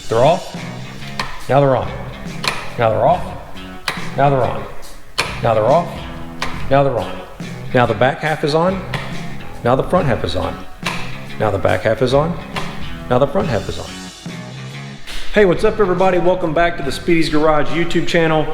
They're off. Now they're on. Now they're off. Now they're on. Now they're off. Now they're on. Now the back half is on. Now the front half is on. Now the back half is on. Now the front half is on. Hey, what's up everybody? Welcome back to the Speedy's Garage YouTube channel.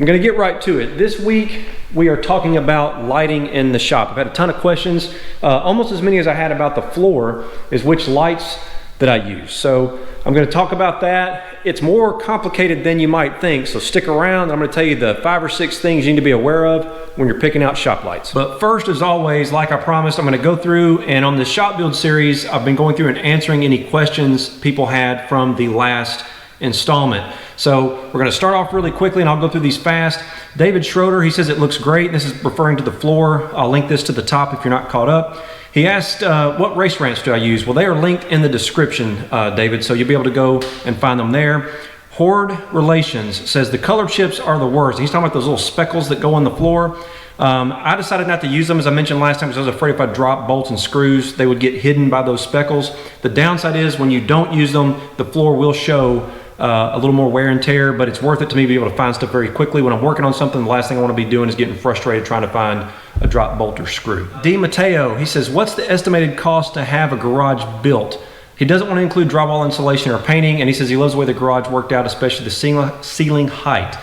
I'm gonna get right to it. This week, we are talking about lighting in the shop. I've had a ton of questions, almost as many as I had about the floor, is which lights that I use. So I'm gonna talk about that. It's more complicated than you might think, so stick around. I'm gonna tell you the 5 or 6 things you need to be aware of when you're picking out shop lights. But first, as always, like I promised, I'm gonna go through, and on the shop build series, I've been going through and answering any questions people had from the last installment. So we're going to start off really quickly and I'll go through these fast. David Schroeder, he says it looks great. This is referring to the floor. I'll link this to the top if you're not caught up. He asked, what race ramps do I use? Well, they are linked in the description, David, so you'll be able to go and find them there. Horde Relations says the color chips are the worst. He's talking about those little speckles that go on the floor. I decided not to use them, as I mentioned last time, because I was afraid if I dropped bolts and screws, they would get hidden by those speckles. The downside is when you don't use them, the floor will show a little more wear and tear, but it's worth it to me to be able to find stuff very quickly. When I'm working on something, the last thing I want to be doing is getting frustrated trying to find a drop bolt or screw. D. Mateo, he says, what's the estimated cost to have a garage built? He doesn't want to include drywall insulation or painting, and he says he loves the way the garage worked out, especially the ceiling height.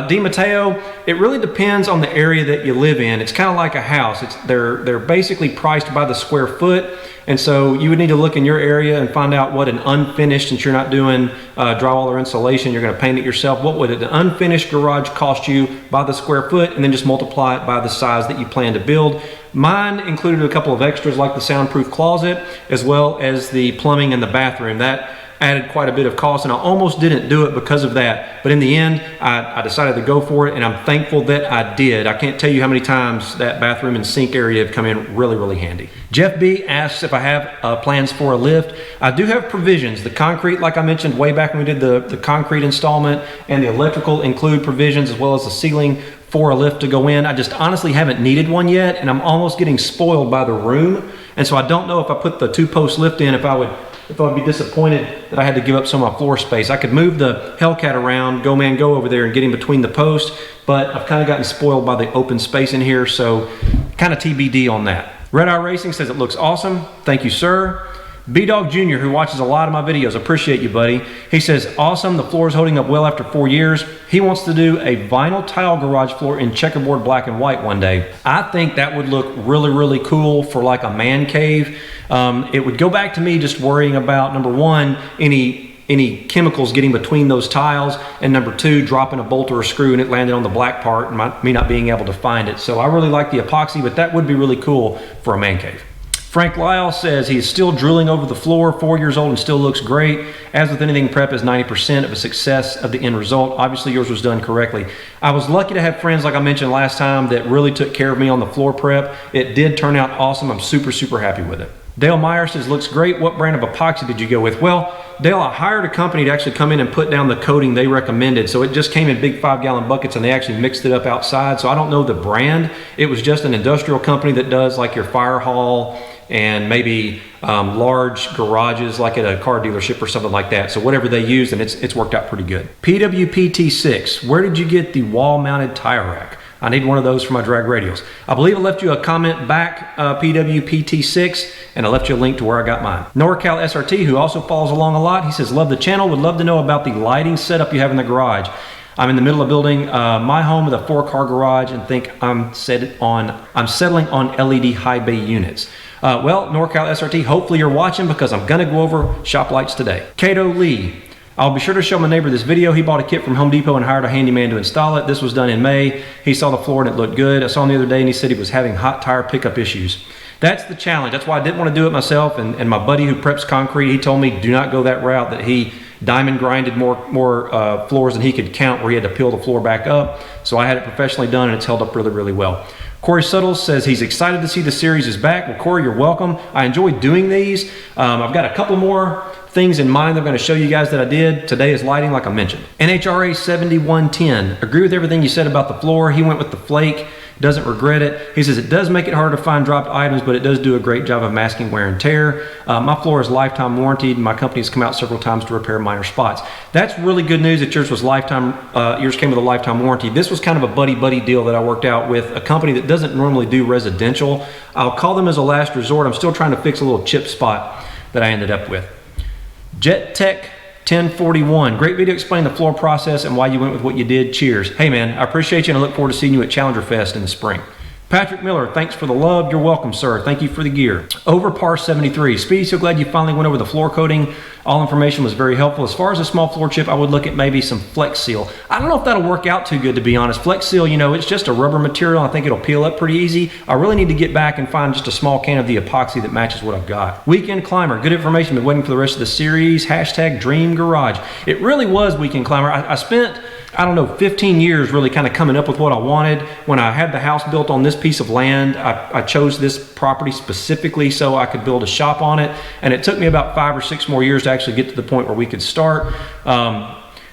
D. Mateo, it really depends on the area that you live in. It's kind of like a house. They're basically priced by the square foot, and so you would need to look in your area and find out what an unfinished, since you're not doing drywall or insulation, you're going to paint it yourself. What would an unfinished garage cost you by the square foot, and then just multiply it by the size that you plan to build. Mine included a couple of extras like the soundproof closet, as well as the plumbing in the bathroom. That added quite a bit of cost, and I almost didn't do it because of that. But in the end, I decided to go for it, and I'm thankful that I did. I can't tell you how many times that bathroom and sink area have come in really, really handy. Jeff B asks if I have plans for a lift. I do have provisions. The concrete, like I mentioned way back when we did the concrete installment, and the electrical include provisions, as well as the ceiling for a lift to go in. I just honestly haven't needed one yet, and I'm almost getting spoiled by the room. And so I don't know if I put the 2-post lift in, if I'd be disappointed that I had to give up some of my floor space. I could move the Hellcat around, go over there and get in between the posts, but I've kind of gotten spoiled by the open space in here, so kind of TBD on that. Red Eye Racing says it looks awesome. Thank you, sir. B-Dog Jr., who watches a lot of my videos, appreciate you, buddy. He says, awesome, the floor is holding up well after 4 years. He wants to do a vinyl tile garage floor in checkerboard black and white one day. I think that would look really, really cool for like a man cave. It would go back to me just worrying about, number one, any chemicals getting between those tiles, and number two, dropping a bolt or a screw and it landed on the black part and me not being able to find it. So I really like the epoxy, but that would be really cool for a man cave. Frank Lyle says he is still drilling over the floor, 4 years old and still looks great. As with anything, prep is 90% of a success of the end result. Obviously yours was done correctly. I was lucky to have friends, like I mentioned last time, that really took care of me on the floor prep. It did turn out awesome. I'm super, super happy with it. Dale Meyer says, looks great. What brand of epoxy did you go with? Well, Dale, I hired a company to actually come in and put down the coating they recommended. So it just came in big 5-gallon buckets and they actually mixed it up outside. So I don't know the brand. It was just an industrial company that does like your fire hall and maybe large garages like at a car dealership or something like that. So whatever they used, and it's worked out pretty good. PWPT6, where did you get the wall-mounted tire rack? I need one of those for my drag radials. I believe I left you a comment back, PWPT6, and I left you a link to where I got mine. NorCal SRT, who also follows along a lot, he says, love the channel, would love to know about the lighting setup you have in the garage. I'm in the middle of building my home with a 4-car garage and think I'm settling on LED high bay units. Well, NorCal SRT, hopefully you're watching because I'm gonna go over shop lights today. Cato Lee, I'll be sure to show my neighbor this video. He bought a kit from Home Depot and hired a handyman to install it. This was done in May. He saw the floor and it looked good. I saw him the other day and he said he was having hot tire pickup issues. That's the challenge. That's why I didn't want to do it myself. And my buddy who preps concrete, he told me do not go that route, that he diamond grinded more floors than he could count, where he had to peel the floor back up. So I had it professionally done and it's held up really, really well. Corey Suttles says he's excited to see the series is back. Well, Corey, you're welcome. I enjoy doing these. I've got a couple more things in mind I'm going to show you guys that I did. Today is lighting, like I mentioned. NHRA 7110. Agree with everything you said about the floor. He went with the flake doesn't regret it. He says it does make it hard to find dropped items, but it does do a great job of masking wear and tear. My floor is lifetime warranted. My company has come out several times to repair minor spots. That's really good news that yours was lifetime. Yours came with a lifetime warranty. This was kind of a buddy-buddy deal that I worked out with a company that doesn't normally do residential. I'll call them as a last resort. I'm still trying to fix a little chip spot that I ended up with. Jet Tech 1041, great video explaining the floor process and why you went with what you did. Cheers. Hey man, I appreciate you and I look forward to seeing you at Challenger Fest in the spring. Patrick Miller, thanks for the love. You're welcome, sir. Thank you for the gear. Overpar 73. Speedy, so glad you finally went over the floor coating. All information was very helpful. As far as a small floor chip, I would look at maybe some Flex Seal. I don't know if that'll work out too good, to be honest. Flex Seal, you know, it's just a rubber material. I think it'll peel up pretty easy. I really need to get back and find just a small can of the epoxy that matches what I've got. Weekend Climber, good information. Been waiting for the rest of the series. Hashtag Dream Garage. It really was Weekend Climber. I spent, I don't know, 15 years really kind of coming up with what I wanted. When I had the house built on this piece of land, I chose this property specifically so I could build a shop on it. And it took me about 5 or 6 more years to actually get to the point where we could start.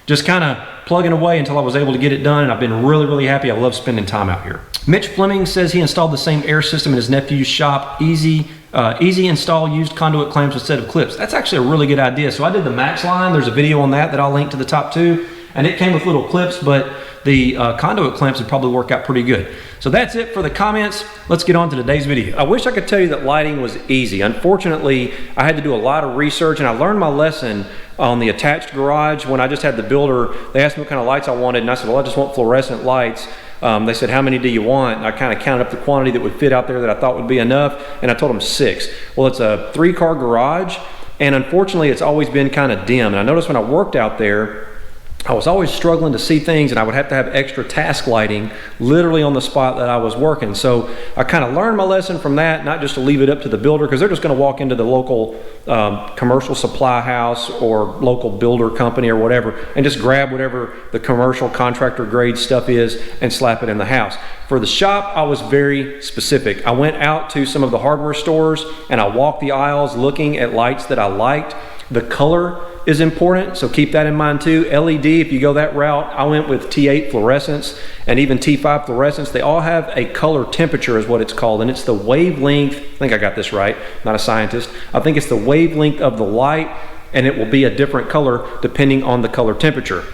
Just kind of plugging away until I was able to get it done. And I've been really, really happy. I love spending time out here. Mitch Fleming says he installed the same air system in his nephew's shop. Easy install, used conduit clamps instead of clips. That's actually a really good idea. So I did the Max line. There's a video on that I'll link to the top too. And it came with little clips, but the conduit clamps would probably work out pretty good. So that's it for the comments. Let's get on to today's video. I wish I could tell you that lighting was easy. Unfortunately, I had to do a lot of research, and I learned my lesson on the attached garage when I just had the builder. They asked me what kind of lights I wanted, and I said, well, I just want fluorescent lights. They said, how many do you want? And I kind of counted up the quantity that would fit out there that I thought would be enough, and I told them 6. Well, it's a 3-car garage, and unfortunately, it's always been kind of dim. And I noticed when I worked out there, I was always struggling to see things, and I would have to have extra task lighting literally on the spot that I was working. So I kind of learned my lesson from that, not just to leave it up to the builder, because they're just going to walk into the local commercial supply house or local builder company or whatever and just grab whatever the commercial contractor grade stuff is and slap it in the house. For the shop, I was very specific. I went out to some of the hardware stores and I walked the aisles looking at lights that I liked. The color is important, so keep that in mind too. LED, if you go that route, I went with T8 fluorescence and even T5 fluorescence. They all have a color temperature is what it's called, and it's the wavelength, I think I got this right, not a scientist. I think it's the wavelength of the light, and it will be a different color depending on the color temperature.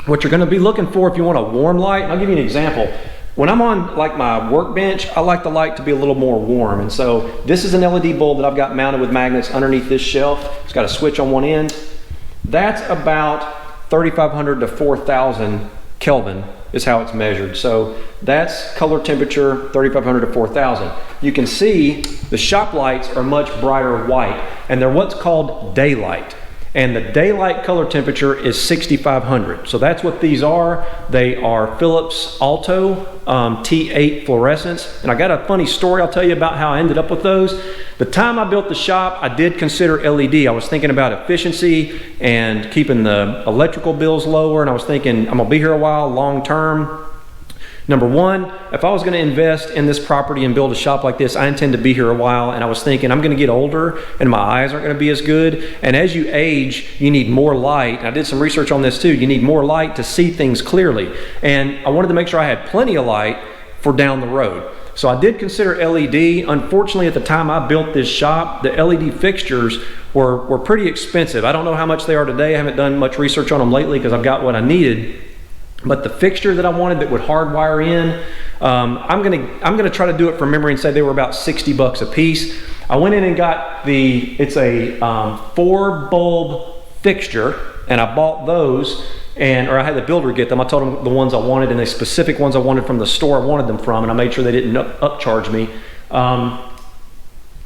What you're gonna be looking for if you want a warm light, and I'll give you an example. When I'm on like my workbench, I like the light to be a little more warm. And so this is an LED bulb that I've got mounted with magnets underneath this shelf. It's got a switch on one end. That's about 3,500 to 4,000 Kelvin is how it's measured. So that's color temperature, 3,500 to 4,000. You can see the shop lights are much brighter white, and they're what's called daylight. And the daylight color temperature is 6,500. So that's what these are. They are Philips Alto T8 fluorescence. And I got a funny story I'll tell you about how I ended up with those. The time I built the shop, I did consider LED. I was thinking about efficiency and keeping the electrical bills lower. And I was thinking, I'm gonna be here a while, long term. Number one, if I was going to invest in this property and build a shop like this, I intend to be here a while, and I was thinking I'm going to get older and my eyes aren't going to be as good, and as you age you need more light. And I did some research on this too. You need more light to see things clearly, and I wanted to make sure I had plenty of light for down the road. So I did consider LED. Unfortunately, at the time I built this shop, the LED fixtures were pretty expensive. I don't know how much they are today. I haven't done much research on them lately because I've got what I needed. But the fixture that I wanted that would hardwire in, I'm gonna try to do it from memory and say they were about 60 bucks a piece. I went in and got it's a 4 bulb fixture, and I bought those, or I had the builder get them. I told them the ones I wanted and the specific ones I wanted from the store I wanted them from, and I made sure they didn't upcharge me.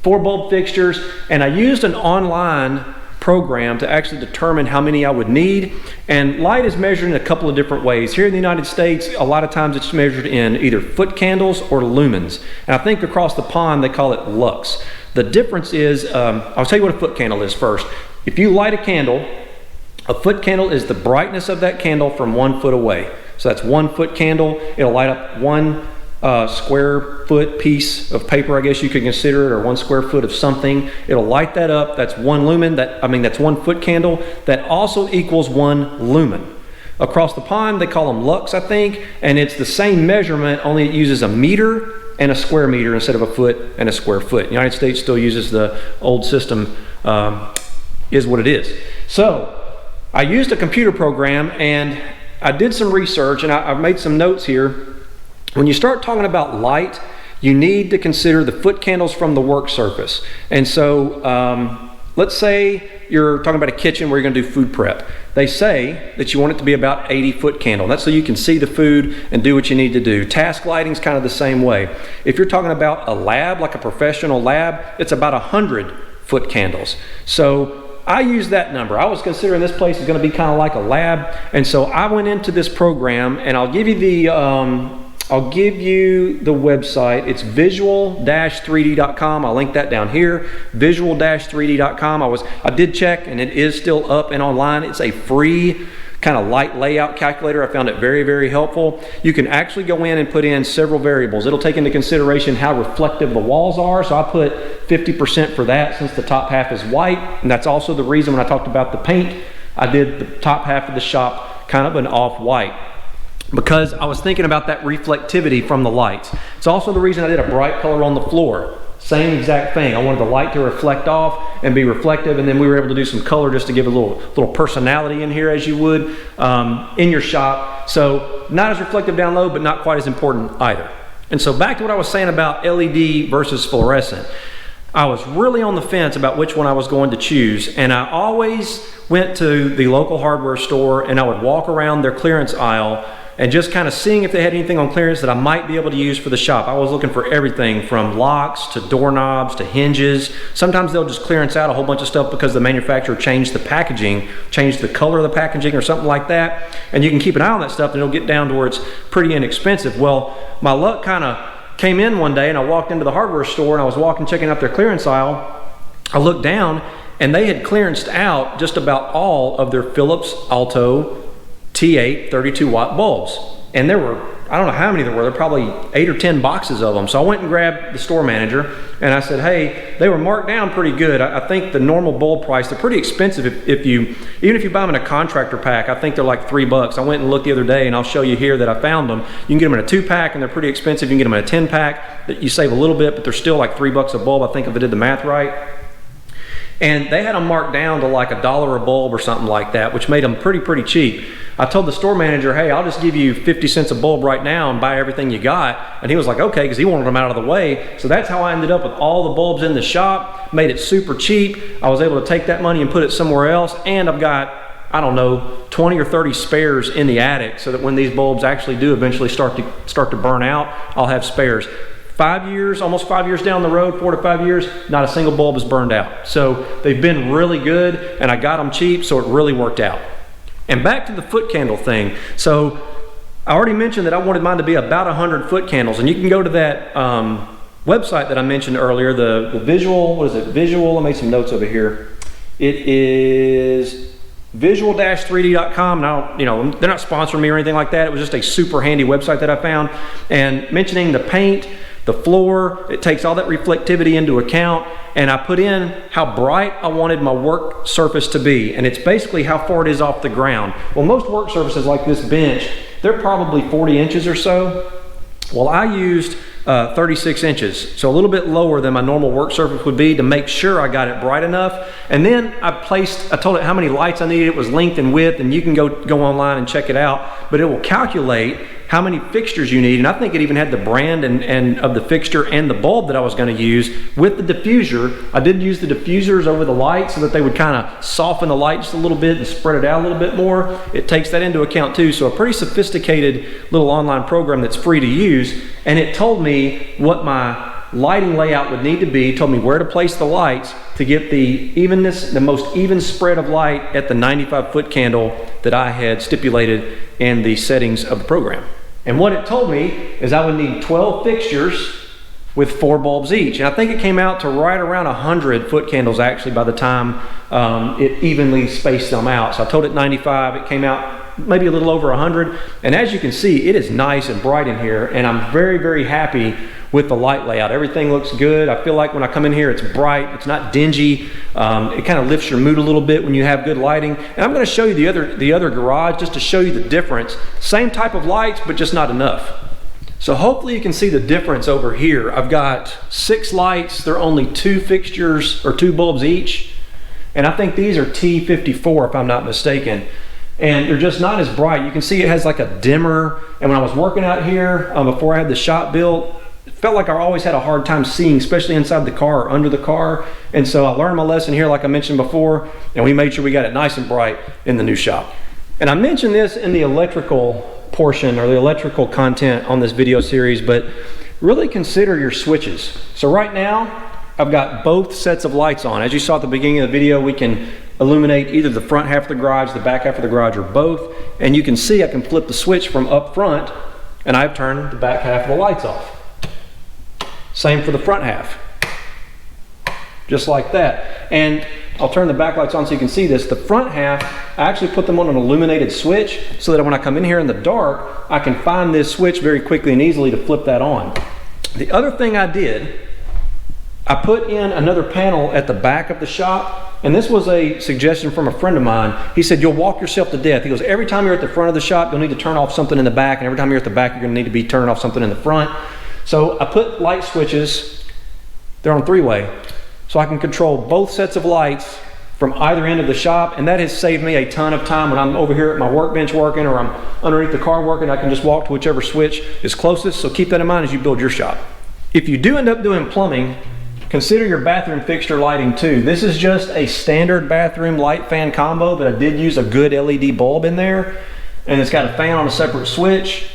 4 bulb fixtures, and I used an online program to actually determine how many I would need. And light is measured in a couple of different ways. Here in the United States, a lot of times it's measured in either foot candles or lumens. And I think across the pond they call it lux. The difference is, I'll tell you what a foot candle is first. If you light a foot candle is the brightness of that candle from 1 foot away. So that's 1 foot candle. It'll light up 1 square foot piece of paper, I guess you could consider it, or 1 square foot of something. It'll light that up. That's 1 lumen. That's 1 foot candle. That also equals 1 lumen. Across the pond, they call them lux, I think, and it's the same measurement, only it uses a meter and a square meter instead of a foot and a square foot. The United States still uses the old system, is what it is. So I used a computer program and I did some research, and I've made some notes here. When you start talking about light, you need to consider the foot candles from the work surface. And so let's say you're talking about a kitchen where you're going to do food prep. They say that you want it to be about 80-foot candle. That's so you can see the food and do what you need to do. Task lighting is kind of the same way. If you're talking about a lab, like a professional lab, it's about 100-foot candles. So I use that number. I was considering this place is going to be kind of like a lab, and so I went into this program, and I'll give you the website. It's visual-3d.com. I'll link that down here. Visual-3d.com. I did check, and it is still up and online. It's a free kind of light layout calculator. I found it very, very helpful. You can actually go in and put in several variables. It'll take into consideration how reflective the walls are. So I put 50% for that, since the top half is white. And that's also the reason when I talked about the paint, I did the top half of the shop kind of an off-white, because I was thinking about that reflectivity from the lights. It's also the reason I did a bright color on the floor. Same exact thing. I wanted the light to reflect off and be reflective, and then we were able to do some color just to give a little personality in here, as you would in your shop. So not as reflective down low, but not quite as important either. And so back to what I was saying about LED versus fluorescent. I was really on the fence about which one I was going to choose, and I always went to the local hardware store and I would walk around their clearance aisle and just kind of seeing if they had anything on clearance that I might be able to use for the shop. I was looking for everything from locks to doorknobs to hinges. Sometimes they'll just clearance out a whole bunch of stuff because the manufacturer changed the packaging, changed the color of the packaging or something like that. And you can keep an eye on that stuff and it'll get down to where it's pretty inexpensive. Well, my luck kind of came in one day, and I walked into the hardware store and I was checking out their clearance aisle. I looked down and they had clearanced out just about all of their Philips Alto T8 32-watt bulbs. And there were, I don't know how many there were probably 8 or 10 boxes of them. So I went and grabbed the store manager and I said, hey, they were marked down pretty good. I think the normal bulb price, they're pretty expensive even if you buy them in a contractor pack. I think they're like $3. I went and looked the other day, and I'll show you here that I found them. You can get them in a 2-pack and they're pretty expensive. You can get them in a 10-pack that you save a little bit, but they're still like $3 a bulb, I think, if I did the math right. And they had them marked down to like $1 a bulb or something like that, which made them pretty cheap. I told the store manager, hey, I'll just give you 50 cents a bulb right now and buy everything you got. And he was like, okay, because he wanted them out of the way. So that's how I ended up with all the bulbs in the shop, made it super cheap. I was able to take that money and put it somewhere else. And I've got, I don't know, 20 or 30 spares in the attic, so that when these bulbs actually do eventually start to burn out, I'll have spares. 5 years, almost 5 years down the road, 4 to 5 years, not a single bulb is burned out. So they've been really good, and I got them cheap, so it really worked out. And back to the foot candle thing. So I already mentioned that I wanted mine to be about 100 foot candles, and you can go to that website that I mentioned earlier, the visual, what is it? Visual, I made some notes over here. It is visual-3d.com. Now, they're not sponsoring me or anything like that. It was just a super handy website that I found. And mentioning the paint, the floor, it takes all that reflectivity into account, and I put in how bright I wanted my work surface to be, and it's basically how far it is off the ground. Well, most work surfaces like this bench, they're probably 40 inches or so. Well, I used 36 inches, so a little bit lower than my normal work surface would be, to make sure I got it bright enough. And then I told it how many lights I needed. It was length and width, and you can go online and check it out, but it will calculate how many fixtures you need. And I think it even had the brand and of the fixture and the bulb that I was going to use with the diffuser. I did use the diffusers over the lights so that they would kind of soften the light just a little bit and spread it out a little bit more. It takes that into account too. So a pretty sophisticated little online program that's free to use. And it told me what my lighting layout would need to be, told me where to place the lights to get the most even spread of light at the 95-foot candle that I had stipulated in the settings of the program. And what it told me is I would need 12 fixtures with 4 bulbs each. And I think it came out to right around 100 foot candles actually by the time it evenly spaced them out. So I told it 95, it came out maybe a little over 100. And as you can see, it is nice and bright in here, and I'm very, very happy with the light layout. Everything looks good. I feel like when I come in here, it's bright, it's not dingy. It kind of lifts your mood a little bit when you have good lighting. And I'm gonna show you the other garage just to show you the difference. Same type of lights, but just not enough. So hopefully you can see the difference over here. I've got 6 lights. They're only 2 fixtures or 2 bulbs each. And I think these are T54 if I'm not mistaken. And they're just not as bright. You can see it has like a dimmer. And when I was working out here before I had the shop built, it felt like I always had a hard time seeing, especially inside the car or under the car. And so I learned my lesson here like I mentioned before, and we made sure we got it nice and bright in the new shop. And I mentioned this in the electrical portion or the electrical content on this video series, but really consider your switches. So right now I've got both sets of lights on. As you saw at the beginning of the video, we can illuminate either the front half of the garage, the back half of the garage, or both. And you can see I can flip the switch from up front and I've turned the back half of the lights off. Same for the front half, just like that. And I'll turn the back lights on so you can see this. The front half, I actually put them on an illuminated switch so that when I come in here in the dark, I can find this switch very quickly and easily to flip that on. The other thing I did, I put in another panel at the back of the shop, and this was a suggestion from a friend of mine. He said, you'll walk yourself to death. He goes, every time you're at the front of the shop, you'll need to turn off something in the back, and every time you're at the back, you're gonna need to be turning off something in the front. So I put light switches, they're on 3-way, so I can control both sets of lights from either end of the shop, and that has saved me a ton of time when I'm over here at my workbench working or I'm underneath the car working. I can just walk to whichever switch is closest, so keep that in mind as you build your shop. If you do end up doing plumbing, consider your bathroom fixture lighting too. This is just a standard bathroom light fan combo, but I did use a good LED bulb in there, and it's got a fan on a separate switch.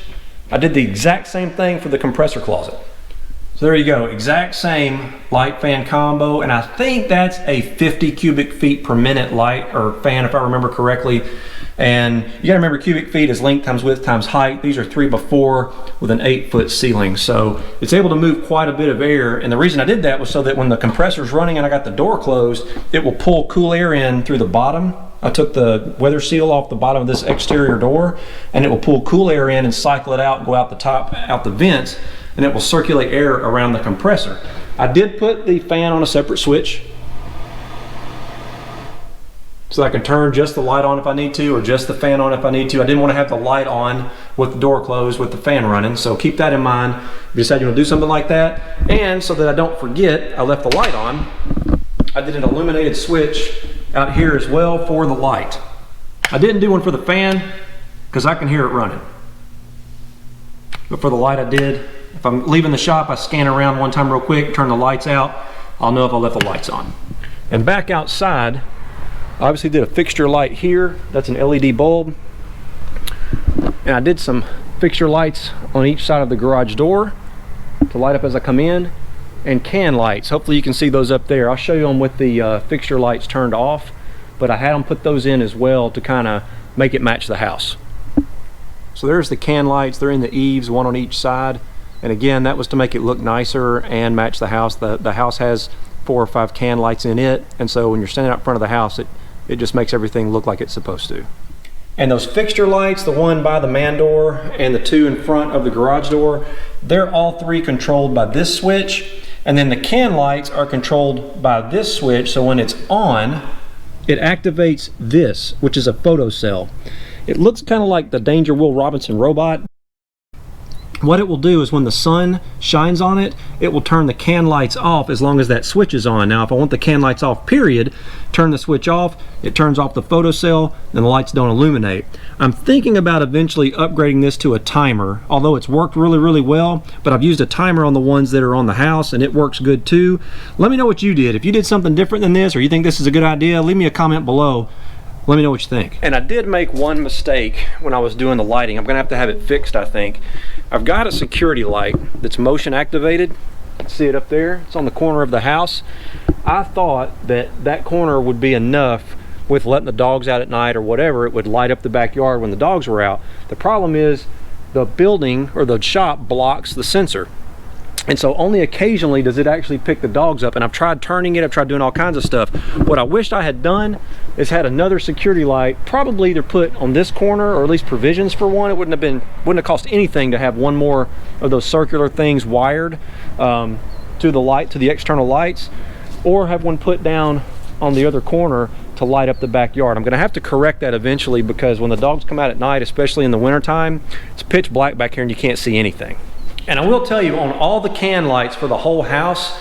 I did the exact same thing for the compressor closet. So there you go, exact same light fan combo, and I think that's a 50 cubic feet per minute light or fan if I remember correctly. And you gotta remember cubic feet is length times width times height. These are 3x4 with an 8-foot ceiling. So it's able to move quite a bit of air. And the reason I did that was so that when the compressor's running and I got the door closed, it will pull cool air in through the bottom. I took the weather seal off the bottom of this exterior door, and it will pull cool air in and cycle it out and go out the top, out the vents, and it will circulate air around the compressor. I did put the fan on a separate switch, so I can turn just the light on if I need to, or just the fan on if I need to. I didn't want to have the light on with the door closed with the fan running, so keep that in mind if you decide you want to do something like that. And so that I don't forget, I left the light on. I did an illuminated switch out here as well for the light. I didn't do one for the fan because I can hear it running. But for the light I did. If I'm leaving the shop, I scan around one time real quick, turn the lights out. I'll know if I left the lights on. And back outside, I obviously did a fixture light here. That's an LED bulb. And I did some fixture lights on each side of the garage door to light up as I come in. And can lights, hopefully you can see those up there. I'll show you them with the fixture lights turned off, but I had them put those in as well to kind of make it match the house. So there's the can lights. They're in the eaves, one on each side. And again, that was to make it look nicer and match the house. The house has 4 or 5 can lights in it, and so when you're standing out front of the house, it just makes everything look like it's supposed to. And those fixture lights, the one by the man door and the 2 in front of the garage door, they're all 3 controlled by this switch. And then the can lights are controlled by this switch, so when it's on, it activates this, which is a photo cell. It looks kind of like the Danger Will Robinson robot. What it will do is when the sun shines on it, it will turn the can lights off as long as that switch is on. Now if I want the can lights off period, turn the switch off, it turns off the photocell, and the lights don't illuminate. I'm thinking about eventually upgrading this to a timer, although it's worked really, really well, but I've used a timer on the ones that are on the house and it works good too. Let me know what you did. If you did something different than this or you think this is a good idea, leave me a comment below. Let me know what you think. And I did make one mistake when I was doing the lighting. I'm gonna have it fixed, I think. I've got a security light that's motion activated. See it up there? It's on the corner of the house. I thought that that corner would be enough with letting the dogs out at night or whatever. It would light up the backyard when the dogs were out. The problem is the building or the shop blocks the sensor. And so only occasionally does it actually pick the dogs up. And I've tried turning it, I've tried doing all kinds of stuff. What I wished I had done is had another security light, probably either put on this corner or at least provisions for one. It wouldn't have cost anything to have one more of those circular things wired to the external lights, or have one put down on the other corner to light up the backyard. I'm gonna have to correct that eventually, because when the dogs come out at night, especially in the wintertime, it's pitch black back here and you can't see anything. And I will tell you, on all the can lights for the whole house,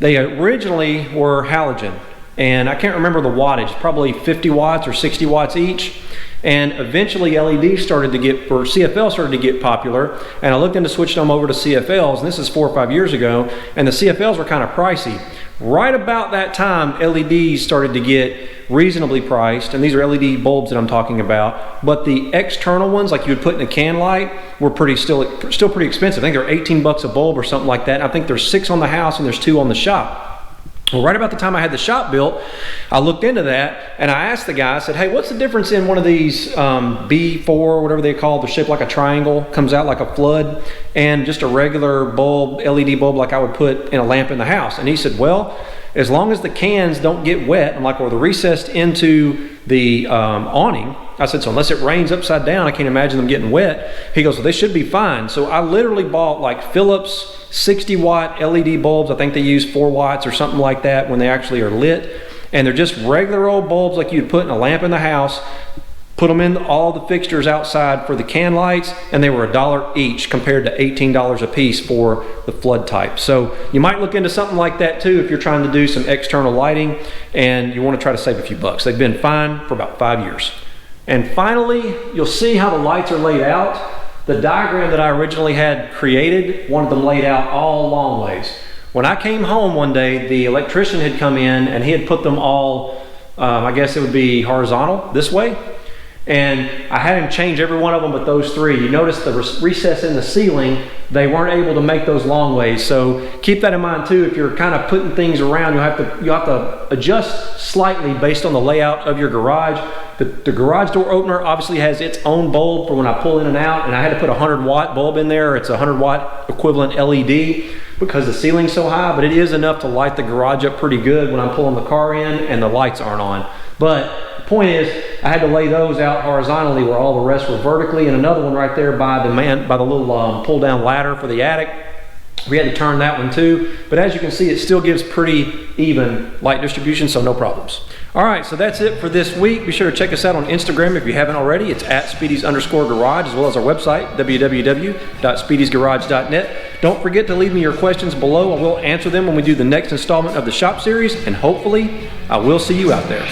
they originally were halogen. And I can't remember the wattage, probably 50 watts or 60 watts each. And eventually LEDs started to get, or CFL started to get popular. And I looked into switching them over to CFLs, and this is 4 or 5 years ago, and the CFLs were kind of pricey. Right about that time, LEDs started to get reasonably priced, and these are LED bulbs that I'm talking about, but the external ones, like you would put in a can light, were still pretty expensive. I think they're 18 bucks a bulb or something like that. And I think there's 6 on the house and there's 2 on the shop. Well, right about the time I had the shop built, I looked into that and I asked the guy, I said, hey, what's the difference in one of these B4, whatever they call, they're shaped like a triangle, comes out like a flood, and just a regular bulb, LED bulb like I would put in a lamp in the house? And he said, well, as long as the cans don't get wet, I'm like, well, they're recessed into the awning. I said, so unless it rains upside down, I can't imagine them getting wet. He goes, well, they should be fine. So I literally bought like Philips 60 watt LED bulbs. I think they use 4 watts or something like that when they actually are lit. And they're just regular old bulbs like you'd put in a lamp in the house. Put them in all the fixtures outside for the can lights, and they were $1 each compared to $18 a piece for the flood type. So you might look into something like that too if you're trying to do some external lighting and you want to try to save a few bucks. They've been fine for about 5 years. And finally, you'll see how the lights are laid out. The diagram that I originally had created wanted them laid out all long ways. When I came home one day, the electrician had come in and he had put them all, I guess it would be horizontal this way. And I had him change every one of them but those 3. You notice the recess in the ceiling, they weren't able to make those long ways. So keep that in mind too. If you're kind of putting things around, you'll have to adjust slightly based on the layout of your garage. The garage door opener obviously has its own bulb for when I pull in and out, and I had to put a 100 watt bulb in there. It's a 100 watt equivalent LED because the ceiling's so high, but it is enough to light the garage up pretty good when I'm pulling the car in and the lights aren't on. But the point is, I had to lay those out horizontally where all the rest were vertically, and another one right there by the little pull down ladder for the attic. We had to turn that one too, but as you can see, it still gives pretty even light distribution, so no problems. All right, so that's it for this week. Be sure to check us out on Instagram if you haven't already. It's at Speedy's_garage, as well as our website, www.speedysgarage.net. Don't forget to leave me your questions below. I will answer them when we do the next installment of the shop series, and hopefully I will see you out there.